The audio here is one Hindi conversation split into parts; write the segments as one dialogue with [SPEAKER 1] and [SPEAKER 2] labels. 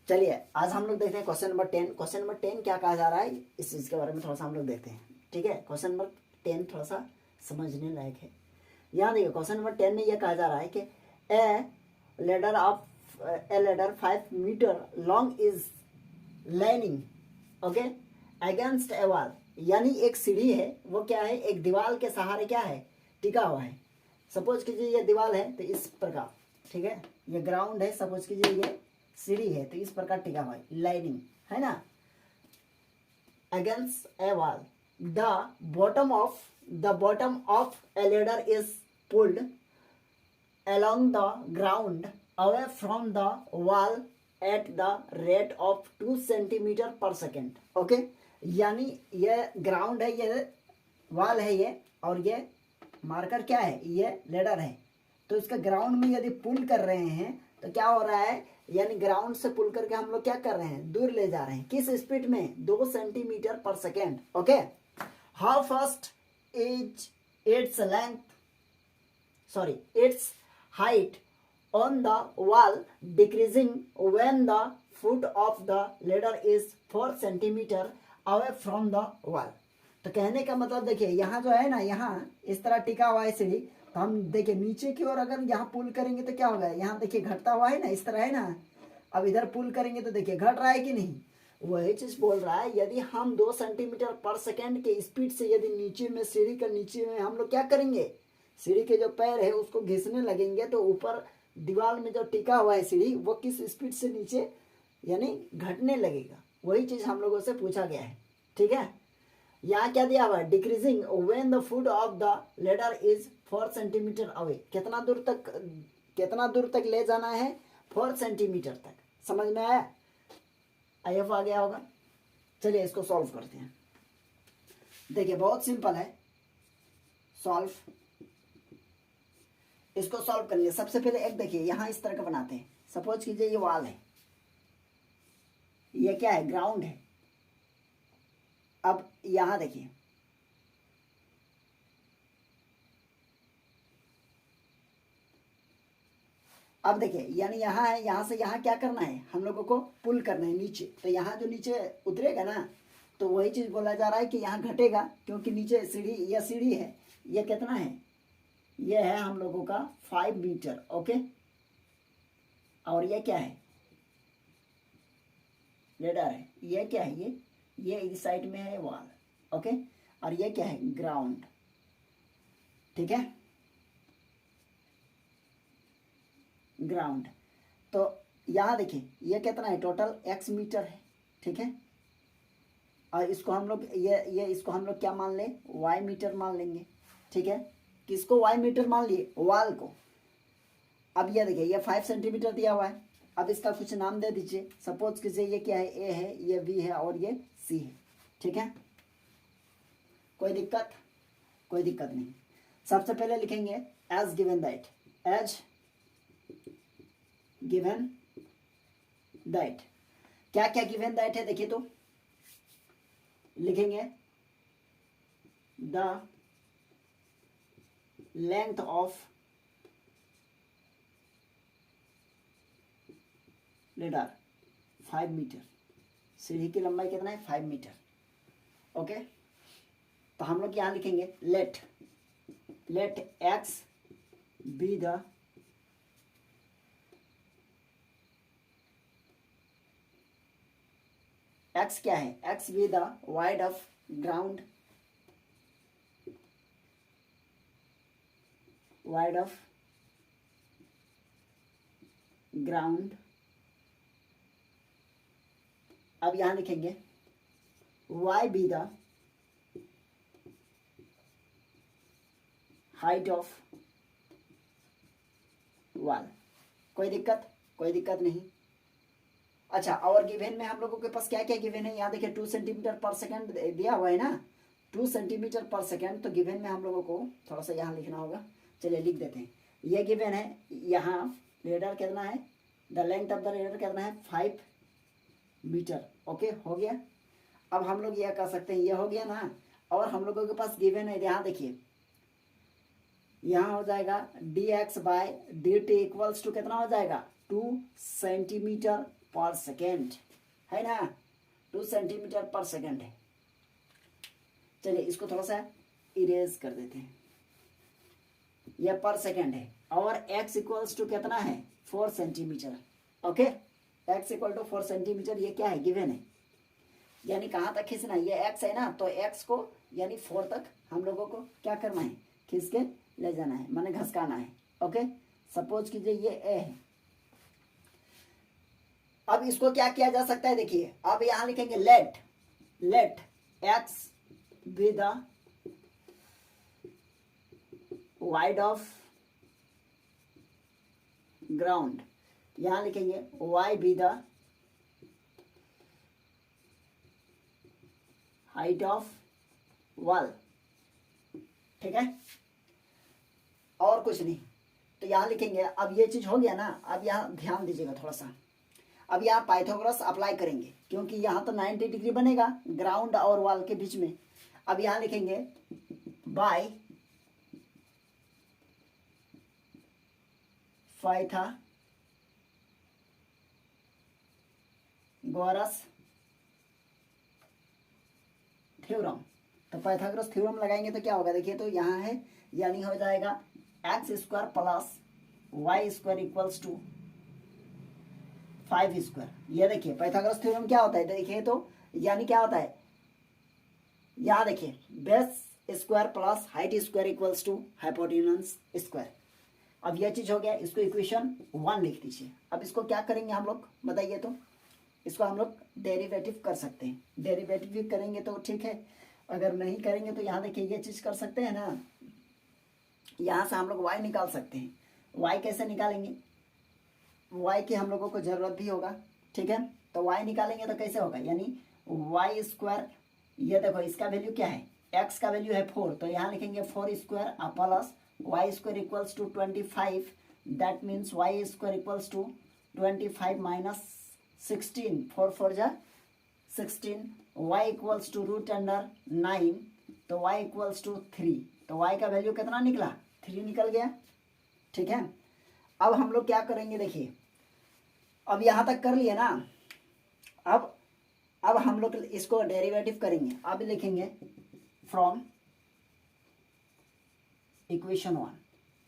[SPEAKER 1] चलिए आज हम लोग देखते हैं क्वेश्चन नंबर 10। क्वेश्चन नंबर 10 क्या कहा जा रहा है इस चीज़ के बारे में थोड़ा सा हम लोग देखते हैं। ठीक है, क्वेश्चन नंबर 10 थोड़ा सा समझने लायक है। यहाँ देखिए क्वेश्चन नंबर 10 में यह कहा जा रहा है कि a ladder 5 metre long is leaning okay against a wall, यानी एक सीढ़ी है वो क्या है, एक दीवार के सहारे क्या है, टिका हुआ है। सपोज कीजिए ये दीवार है तो इस प्रकार, ठीक है, ये ग्राउंड है, सपोज कीजिए ये सीढ़ी है तो इस प्रकार टिका हुआ है, लाइनिंग है ना, against a wall. The bottom of A ladder is pulled along the ground away from the wall at the rate of 2 centimetre पर सेकेंड। ओके, यानी ये ग्राउंड है, ये वॉल है ये, और ये मार्कर क्या है, ये लेडर है। तो इसका ग्राउंड में यदि पुल कर रहे हैं तो क्या हो रहा है, यानी ग्राउंड से पुल करके हम लोग क्या कर रहे हैं, दूर ले जा रहे हैं। किस स्पीड में, 2 सेंटीमीटर पर second. Okay, how fast is its length, sorry it's height on the wall decreasing when the foot of the ladder is 4 centimeter away from the wall। तो कहने का मतलब देखिए यहाँ जो है ना, यहाँ इस तरह टिका हुआ है सीढ़ी, तो हम देखिए नीचे की ओर अगर यहाँ पुल करेंगे तो क्या होगा, यहाँ देखिए घटता हुआ है ना, इस तरह है ना। अब इधर पुल करेंगे तो देखिए घट रहा है कि नहीं, वही चीज बोल रहा है। यदि हम 2 सेंटीमीटर पर सेकेंड के स्पीड से यदि नीचे में, सीढ़ी के नीचे में हम लोग क्या करेंगे, सीढ़ी के जो पैर है उसको घिसने लगेंगे तो ऊपर दीवार में जो टिका हुआ है सीढ़ी वो किस स्पीड से नीचे यानी घटने लगेगा। वही चीज हम लोगों से पूछा गया है। ठीक है, यहाँ क्या दिया हुआ है, decreasing when the foot of the ladder is 4 centimetre away. कितना दूर तक ले जाना है, 4 सेंटीमीटर तक। समझ में आया, IF आ गया होगा। चलिए इसको सॉल्व करते हैं। देखिए बहुत सिंपल है सॉल्व, इसको सॉल्व करिए। सबसे पहले एक देखिए यहाँ इस तरह का बनाते हैं। सपोज कीजिए ये वॉल है, ये क्या है, ग्राउंड है। अब यहाँ देखिए अब देखिए यानी यहाँ है, यहाँ से यहाँ क्या करना है, हम लोगों को पुल करना है नीचे। तो यहाँ जो नीचे उतरेगा ना, तो वही चीज बोला जा रहा है कि यहाँ घटेगा, क्योंकि नीचे सीढ़ी, यह सीढ़ी है, यह कितना है, ये है हम लोगों का 5 मीटर। ओके, और ये क्या है, लेडर है। ये क्या है, ये इस साइड में है वॉल। ओके, और ये क्या है, ग्राउंड। ठीक है, ग्राउंड। तो यहाँ देखिए ये कितना है, टोटल x मीटर है। ठीक है, और इसको हम लोग ये इसको हम लोग क्या मान लें, y मीटर मान लेंगे। ठीक है, किसको y मीटर मान लिए, वॉल को। अब ये देखिए ये 5 सेंटीमीटर दिया हुआ है। अब इसका कुछ नाम दे दीजिए। सपोज कीजिए ये क्या है, A है, ये B है और ये C है। ठीक है, कोई दिक्कत नहीं। सबसे पहले लिखेंगे as given that, as given that. क्या क्या गिवन दैट है देखिए, तो लिखेंगे the length of ladder 5 metre. सीढ़ी की लंबाई कितना है, 5 मीटर। ओके, तो हम लोग यहां लिखेंगे let x be the x क्या है, x be the wide of ground, wide of ground. अब यहां लिखेंगे y be the height of wall. कोई दिक्कत नहीं। अच्छा, और गिवन में हम लोगों के पास क्या क्या गिवन है, यहाँ देखिए 2 सेंटीमीटर पर सेकेंड दिया हुआ है ना, 2 सेंटीमीटर पर सेकेंड। तो गिवन में हम लोगों को थोड़ा सा यहाँ लिखना होगा। चलिए लिख देते हैं। ये गिवन है, यहाँ लेडर कितना है, the length of the ladder कितना है, 5 मीटर। ओके, हो गया। अब हम लोग यह कर सकते हैं, ये हो गया ना। और हम लोगों के पास गिवन है, यहाँ देखिए यहाँ हो जाएगा dx by dt equals to कितना हो जाएगा, 2 सेंटीमीटर पर सेकेंड, है ना, 2 सेंटीमीटर पर सेकेंड है। चलिए इसको थोड़ा सा इरेज कर देते हैं, यह पर सेकेंड है और x इक्वल्स टू कितना है 4 centimetre. Okay, x equal to 4 centimetre, ये क्या है गिवन है, यानी कहाँ तक खींचना है, ये x है ना, तो x को यानी 4 तक हम लोगों को क्या करना है, खींच के ले जाना है, माने घसकाना है। ओके, सपोज कीजिए ये a है। अब इसको क्या किया जा सकता है, देखिए अब यहां लिखेंगे let x be the wide of ground, यहां लिखेंगे y be the height of wall. ठीक है, और कुछ नहीं, तो यहां लिखेंगे। अब ये चीज हो गया ना, अब यहां ध्यान दीजिएगा थोड़ा सा, अब यहाँ पाइथागोरस अप्लाई करेंगे क्योंकि यहाँ तो 90 डिग्री बनेगा ग्राउंड और वॉल के बीच में। अब यहाँ लिखेंगे बाय पाइथागोरस थ्योरम। तो पाइथागोरस थ्योरम लगाएंगे तो क्या होगा, देखिए तो यहाँ है, यानी हो जाएगा x square plus y square equals to 5 square. ये देखिए पाइथागोरस थ्योरम क्या होता है, देखिए तो यानी क्या होता है, यहाँ देखिए base square plus height square equals to hypotenuse square. अब यह चीज हो गया, इसको इक्वेशन 1 लिख दीजिए। अब इसको क्या करेंगे हम लोग बताइए, तो इसको हम लोग डेरिवेटिव कर सकते हैं, डेरिवेटिव भी करेंगे तो ठीक है, अगर नहीं करेंगे तो यहाँ देखिए ये चीज कर सकते हैं ना, यहाँ से हम लोग y निकाल सकते हैं। y कैसे निकालेंगे, y की हम लोगों को जरूरत भी होगा, ठीक है, तो y निकालेंगे तो कैसे होगा, यानी y स्क्वायर, ये देखो इसका वैल्यू क्या है, x का वैल्यू है 4, तो यहाँ लिखेंगे 4 square plus y square equals to 25, that means y square equals to 25 minus 16, 4 4 जा 16, y equals to root under 9, तो y इक्वल्स टू 3, तो y का वैल्यू कितना निकला, 3 निकल गया। ठीक है, अब हम लोग क्या करेंगे, देखिए अब यहाँ तक कर लिए ना, अब हम लोग इसको डेरिवेटिव करेंगे। अब लिखेंगे from equation 1,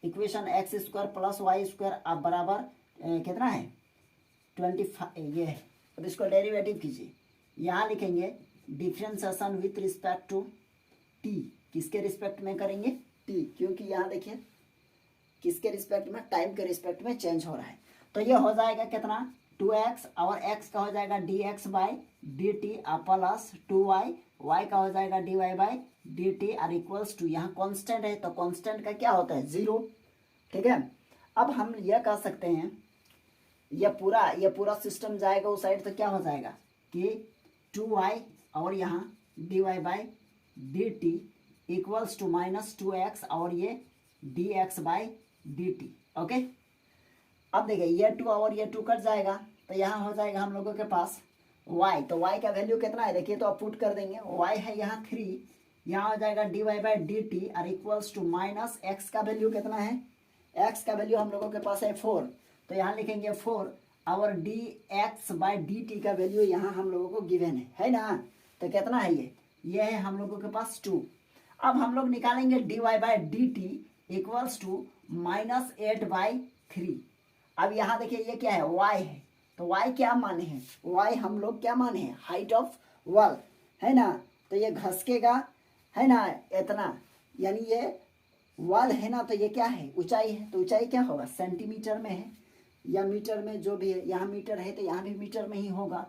[SPEAKER 1] equation x square plus y square अब बराबर कितना है 25, ये है। अब इसको डेरिवेटिव कीजिए, यहाँ लिखेंगे differentiation with respect to t, किसके रिस्पेक्ट में करेंगे, t, क्योंकि यहाँ देखिए किसके रिस्पेक्ट में, टाइम के रिस्पेक्ट में चेंज हो रहा है। तो ये हो जाएगा कितना 2x, और x का हो जाएगा dx by d T plus 2y, y का हो जाएगा dy बाई डी टी और इक्वल्स टू, यहाँ कांस्टेंट है तो कांस्टेंट का क्या होता है 0। ठीक है, अब हम यह कह सकते हैं, यह पूरा सिस्टम जाएगा उस साइड, तो क्या हो जाएगा कि 2y और यहाँ dy by d t equals to minus 2x और ये dx by d t. Okay, अब देखिए ये 2 और ये 2 कट जाएगा, तो यहाँ हो जाएगा हम लोगों के पास y, तो y का वैल्यू कितना है देखिए, तो आप पुट कर देंगे, y है यहाँ 3, यहाँ हो जाएगा dy बाई डी टी और इक्वल्स टू माइनस x का वैल्यू कितना है, x का वैल्यू हम लोगों के पास है 4, तो यहाँ लिखेंगे 4 और dx बाई डी टी का वैल्यू यहाँ हम लोगों को गिवन है ना, तो कितना है ये है हम लोगों के पास 2। अब हम लोग निकालेंगे dy by d t equals to minus 8 by 3। अब यहाँ देखिए ये क्या है y है, तो y क्या माने हैं, y हम लोग क्या माने हैं हाइट ऑफ वॉल, है ना, तो ये घसकेगा, है ना इतना, यानी ये वॉल है ना, तो ये क्या है ऊंचाई है, तो ऊंचाई क्या होगा सेंटीमीटर में है या मीटर में, जो भी है, यहाँ मीटर है तो यहाँ भी मीटर में ही होगा,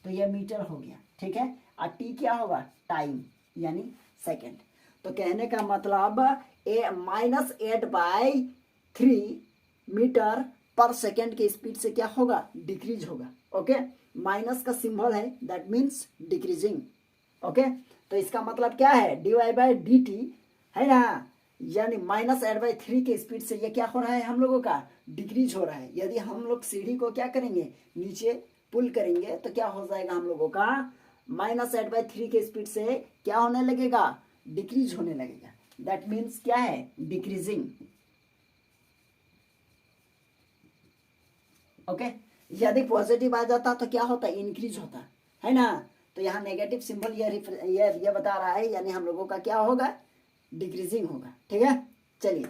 [SPEAKER 1] तो ये मीटर हो गया। ठीक है, और टी क्या होगा टाइम यानी सेकेंड। तो कहने का मतलब -8 बाई 3 मीटर पर सेकेंड के स्पीड से क्या होगा डिक्रीज होगा। ओके, माइनस का सिंबल है, दैट मीन्स डिक्रीजिंग। ओके, तो इसका मतलब क्या है dy बाई डी टी, है ना, यानी -8 बाई 3 के स्पीड से ये क्या हो रहा है हम लोगों का डिक्रीज हो रहा है। यदि हम लोग सीढ़ी को क्या करेंगे नीचे पुल करेंगे तो क्या हो जाएगा हम लोगों का -8 बाई 3 के स्पीड से क्या होने लगेगा डिक्रीज होने लगेगा, दैट मीन्स क्या है डिक्रीजिंग। ओके, यदि पॉजिटिव आ जाता तो क्या होता, इंक्रीज होता है ना। तो यहाँ नेगेटिव सिंबल ये बता रहा है, यानी हम लोगों का क्या होगा, डिक्रीजिंग होगा। ठीक है, चलिए